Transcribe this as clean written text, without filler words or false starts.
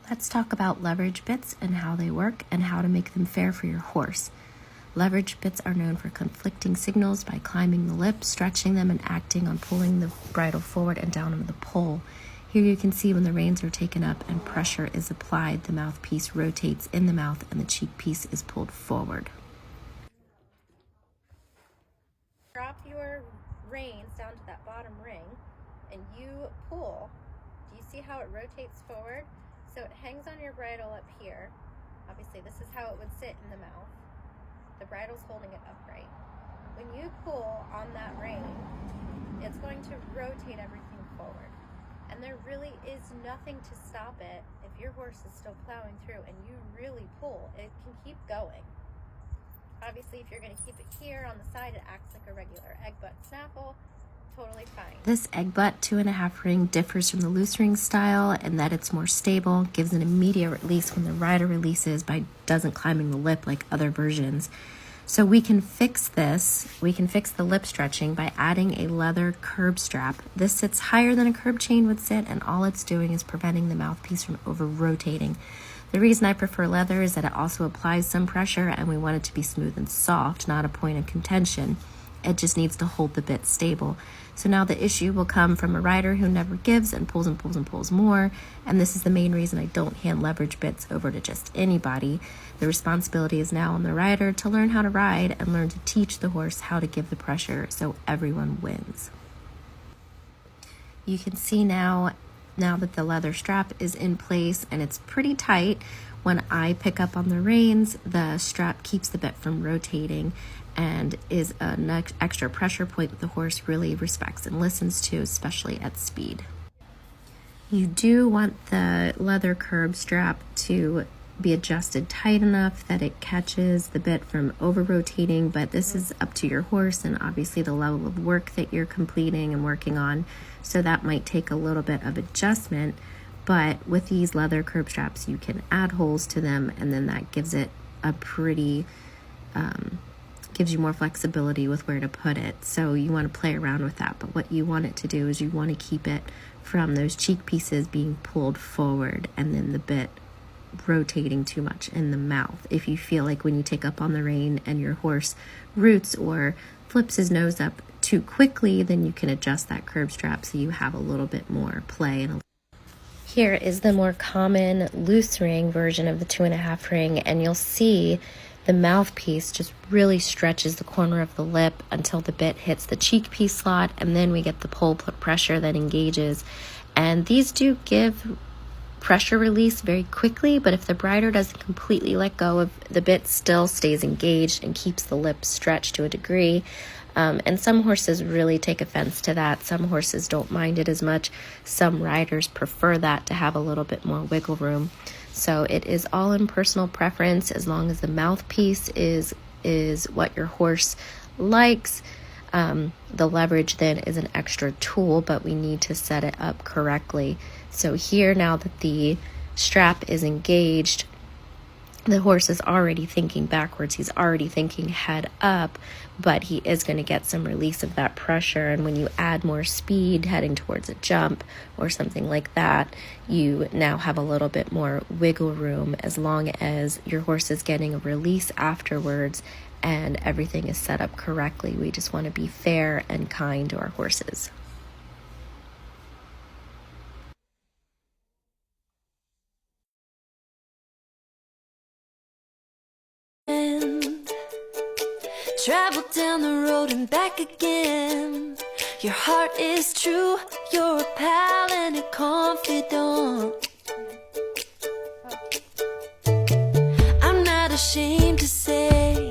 Let's talk about leverage bits and how they work and how to make them fair for your horse. Leverage bits are known for conflicting signals by climbing the lip, stretching them, and acting on pulling the bridle forward and down over the pole. Here you can see when the reins are taken up and pressure is applied, the mouthpiece rotates in the mouth and the cheek piece is pulled forward. Drop your reins down to that bottom ring and you pull. Do you see how it rotates forward? So it hangs on your bridle up here. Obviously this is how it would sit in the mouth. The bridle's holding it upright. When you pull on that rein, it's going to rotate everything forward. And there really is nothing to stop it. If your horse is still plowing through and you really pull, it can keep going. Obviously, if you're going to keep it here on the side, it acts like a regular egg butt snaffle. Totally fine. This egg butt 2.5 ring differs from the loose ring style in that it's more stable, gives an immediate release when the rider releases by doesn't climbing the lip like other versions. So we can fix this. We can fix the lip stretching by adding a leather curb strap. This sits higher than a curb chain would sit, and all it's doing is preventing the mouthpiece from over rotating. The reason I prefer leather is that it also applies some pressure, and we want it to be smooth and soft, not a point of contention. It just needs to hold the bit stable. So now the issue will come from a rider who never gives and pulls and pulls and pulls more. And this is the main reason I don't hand leverage bits over to just anybody. The responsibility is now on the rider to learn how to ride and learn to teach the horse how to give the pressure so everyone wins. You can see now that the leather strap is in place and it's pretty tight, when I pick up on the reins, the strap keeps the bit from rotating and is an extra pressure point that the horse really respects and listens to, especially at speed. You do want the leather curb strap to be adjusted tight enough that it catches the bit from over rotating, but this is up to your horse and obviously the level of work that you're completing and working on, so that might take a little bit of adjustment. But with these leather curb straps, you can add holes to them, and then that gives it a pretty gives you more flexibility with where to put it. So you want to play around with that, but what you want it to do is you want to keep it from those cheek pieces being pulled forward and then the bit rotating too much in the mouth. If you feel like when you take up on the rein and your horse roots or flips his nose up too quickly, then you can adjust that curb strap so you have a little bit more play. And here is the more common loose ring version of the 2.5 ring, and you'll see the mouthpiece just really stretches the corner of the lip until the bit hits the cheek piece slot, and then we get the pull pressure that engages. And these do give pressure release very quickly, but if the rider doesn't completely let go of the bit, still stays engaged and keeps the lip stretched to a degree. And some horses really take offense to that. Some horses don't mind it as much. Some riders prefer that to have a little bit more wiggle room. So it is all in personal preference, as long as the mouthpiece is what your horse likes. The leverage then is an extra tool, but we need to set it up correctly. So here, now that the strap is engaged, the horse is already thinking backwards. He's already thinking head up, but he is going to get some release of that pressure. And when you add more speed heading towards a jump or something like that, you now have a little bit more wiggle room, as long as your horse is getting a release afterwards and everything is set up correctly. We just want to be fair and kind to our horses. Travel down the road and back again. Your heart is true, you're a pal and a confidant. I'm not ashamed to say